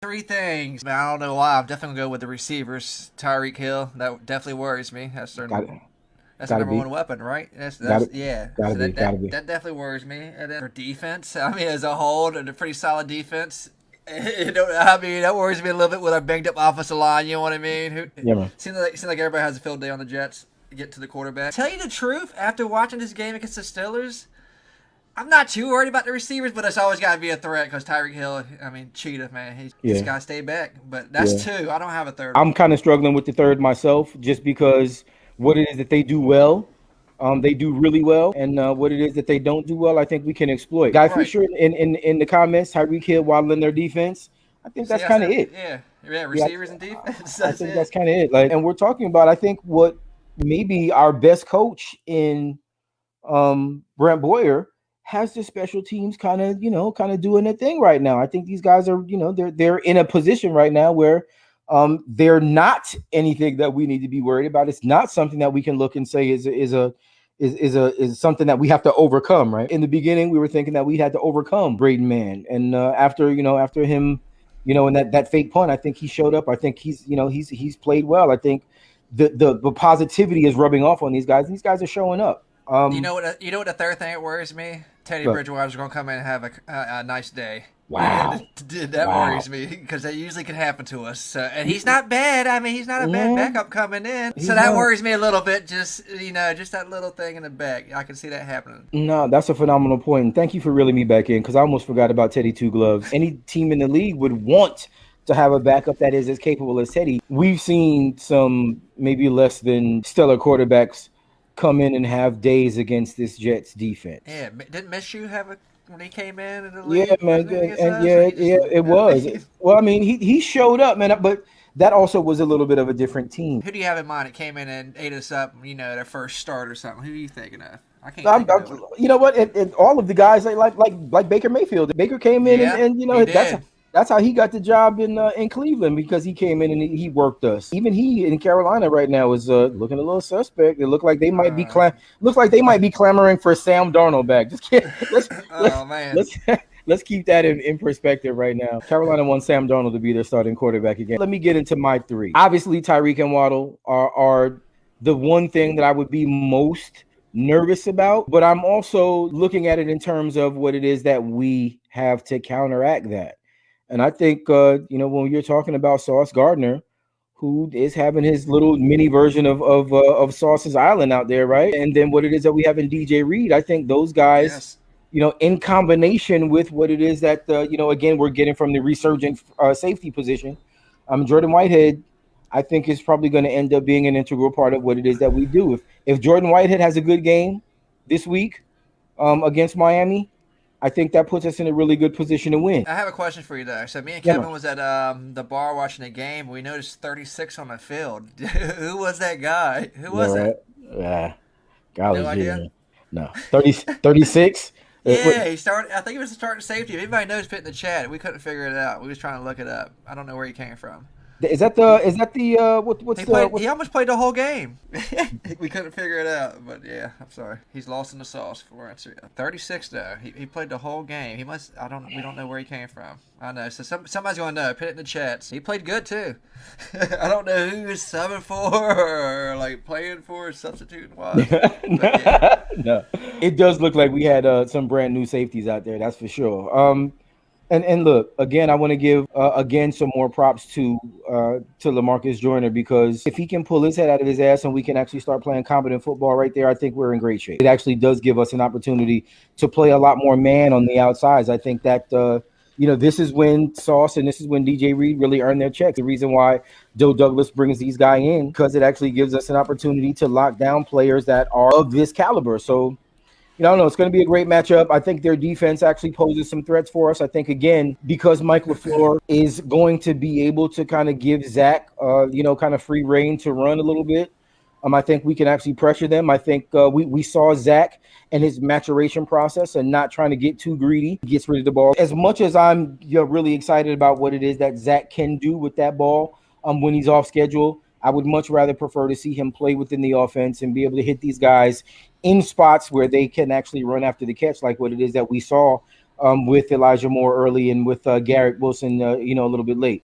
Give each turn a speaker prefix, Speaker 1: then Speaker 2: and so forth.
Speaker 1: Three things. Man, I don't know why. I'm definitely gonna go with the receivers. Tyreek Hill. That definitely worries me.
Speaker 2: Got it.
Speaker 1: That's their
Speaker 2: Got to
Speaker 1: number
Speaker 2: be.
Speaker 1: one weapon, right?
Speaker 2: Got
Speaker 1: That's
Speaker 2: it.
Speaker 1: yeah.
Speaker 2: Got to
Speaker 1: So
Speaker 2: be.
Speaker 1: that
Speaker 2: Got to
Speaker 1: that
Speaker 2: be.
Speaker 1: that definitely worries me. And then for defense, I mean, as a whole, they're a pretty solid defense. I mean, that worries me a little bit with our banged up offensive line. You know what I mean?
Speaker 2: Yeah, man.
Speaker 1: Seems like everybody has a field day on the Jets. Get to the quarterback. Tell you the truth, after watching this game against the Steelers, I'm not too worried about the receivers, but it's always got to be a threat because Tyreek Hill, I mean, cheetah, man. He's just
Speaker 2: Yeah.
Speaker 1: got to stay back. But
Speaker 2: Yeah.
Speaker 1: that's two. I don't have a third.
Speaker 2: I'm kind of struggling with the third myself, just because what it is that they do well, they do really well, and what it is that they don't do well, I think we can exploit. Guy
Speaker 1: Right.
Speaker 2: Fisher in the comments, Tyreek Hill waddling their defense. I think
Speaker 1: See,
Speaker 2: that's
Speaker 1: I
Speaker 2: kind of
Speaker 1: said,
Speaker 2: it.
Speaker 1: yeah. Yeah,
Speaker 2: Yeah,
Speaker 1: receivers and defense.
Speaker 2: I
Speaker 1: That's
Speaker 2: think that's
Speaker 1: it.
Speaker 2: kind of it. Like, and we're talking about, I think, what maybe our best coach in Brent Boyer has the special teams kind of doing their thing right now. I think these guys are, they're in a position right now where they're not anything that we need to be worried about. It's not something that we can look and say is something that we have to overcome, right? In the beginning, we were thinking that we had to overcome Braden Mann, and after him, in that fake punt, I think he showed up. I think he's played well. I think the positivity is rubbing off on these guys. These guys are showing up.
Speaker 1: You know what the third thing that worries me? Teddy
Speaker 2: But
Speaker 1: Bridgewater's going to come in and have a nice day.
Speaker 2: wow,
Speaker 1: That
Speaker 2: wow,
Speaker 1: worries me because that usually can happen to us. And he's not bad. I mean, he's not a bad
Speaker 2: yeah,
Speaker 1: backup coming in. So
Speaker 2: he's
Speaker 1: that
Speaker 2: not.
Speaker 1: worries me a little bit. Just that little thing in the back. I can see that happening.
Speaker 2: No, that's a phenomenal point. And thank you for reeling me back in, because I almost forgot about Teddy Two Gloves. Any team in the league would want to have a backup that is as capable as Teddy. We've seen some maybe less than stellar quarterbacks come in and have days against this Jets defense.
Speaker 1: Yeah, didn't Minshew have a when he came in the
Speaker 2: Yeah,
Speaker 1: league?
Speaker 2: man,
Speaker 1: Wasn't it
Speaker 2: and,
Speaker 1: against
Speaker 2: and
Speaker 1: us? Or
Speaker 2: yeah,
Speaker 1: he just,
Speaker 2: yeah, it
Speaker 1: I
Speaker 2: was.
Speaker 1: mean,
Speaker 2: Well, I mean, he showed up, man, but that also was a little bit of a different team.
Speaker 1: who do you have in mind that came in and ate us up? Their first start or something. Who are you thinking of? I can't
Speaker 2: I'm,
Speaker 1: think of
Speaker 2: I'm,
Speaker 1: no one.
Speaker 2: you know what? And all of the guys like Baker Mayfield. Baker came in and,
Speaker 1: Yeah,
Speaker 2: and
Speaker 1: he
Speaker 2: that's
Speaker 1: did.
Speaker 2: that's how he got the job in Cleveland, because he came in and he worked us. Even he in Carolina right now is looking a little suspect. It look like they might be
Speaker 1: Uh,
Speaker 2: clamoring for Sam Darnold back. Just kidding. Let's
Speaker 1: oh man.
Speaker 2: let's let's keep that in perspective right now. Carolina wants Sam Darnold to be their starting quarterback again. Let me get into my three. Obviously, Tyreek and Waddle are the one thing that I would be most nervous about, but I'm also looking at it in terms of what it is that we have to counteract that. And I think when you're talking about Sauce Gardner, who is having his little mini version of Sauce's Island out there, right? And then what it is that we have in DJ Reed, I think those guys,
Speaker 1: Yes.
Speaker 2: in combination with what it is that again, we're getting from the resurgent safety position, Jordan Whitehead, I think, is probably going to end up being an integral part of what it is that we do. If Jordan Whitehead has a good game this week against Miami, I think that puts us in a really good position to win.
Speaker 1: I have a question for you though. So me and
Speaker 2: Yeah, man.
Speaker 1: Kevin was at the bar watching the game. We noticed 36 on the field. Who was that guy? Who
Speaker 2: Yeah,
Speaker 1: was
Speaker 2: right.
Speaker 1: that?
Speaker 2: Yeah,
Speaker 1: No
Speaker 2: golly gee,
Speaker 1: idea.
Speaker 2: man. No, 36.
Speaker 1: Yeah, he started. I think he was the starting safety. If anybody knows, put it in the chat. We couldn't figure it out. We was trying to look it up. I don't know where he came from.
Speaker 2: Is that the what's
Speaker 1: He
Speaker 2: the
Speaker 1: played.
Speaker 2: what?
Speaker 1: He almost played the whole game. We couldn't figure it out. But yeah, I'm sorry. He's lost in the sauce for answer. 36 though. He played the whole game. He must. I don't. We don't know where he came from. I know. So somebody's gonna know. Put it in the chats. He played good too. I don't know who he's subbing for or like playing for, substituting wise. But yeah.
Speaker 2: No, it does look like we had some brand new safeties out there. That's for sure. And look, again, I want to give again some more props to Lamarcus Joyner, because if he can pull his head out of his ass and we can actually start playing competent football right there, I think we're in great shape. It actually does give us an opportunity to play a lot more man on the outsides. I think that this is when Sauce and this is when DJ Reed really earn their checks. The reason why Joe Douglas brings these guys in, because it actually gives us an opportunity to lock down players that are of this caliber. So I don't know. It's going to be a great matchup. I think their defense actually poses some threats for us. I think, again, because Mike LaFleur is going to be able to kind of give Zach, kind of free reign to run a little bit. I think we can actually pressure them. I think we saw Zach and his maturation process and not trying to get too greedy. He gets rid of the ball. As much as I'm really excited about what it is that Zach can do with that ball when he's off schedule, I would much rather prefer to see him play within the offense and be able to hit these guys in spots where they can actually run after the catch, like what it is that we saw with Elijah Moore early and with Garrett Wilson, a little bit late.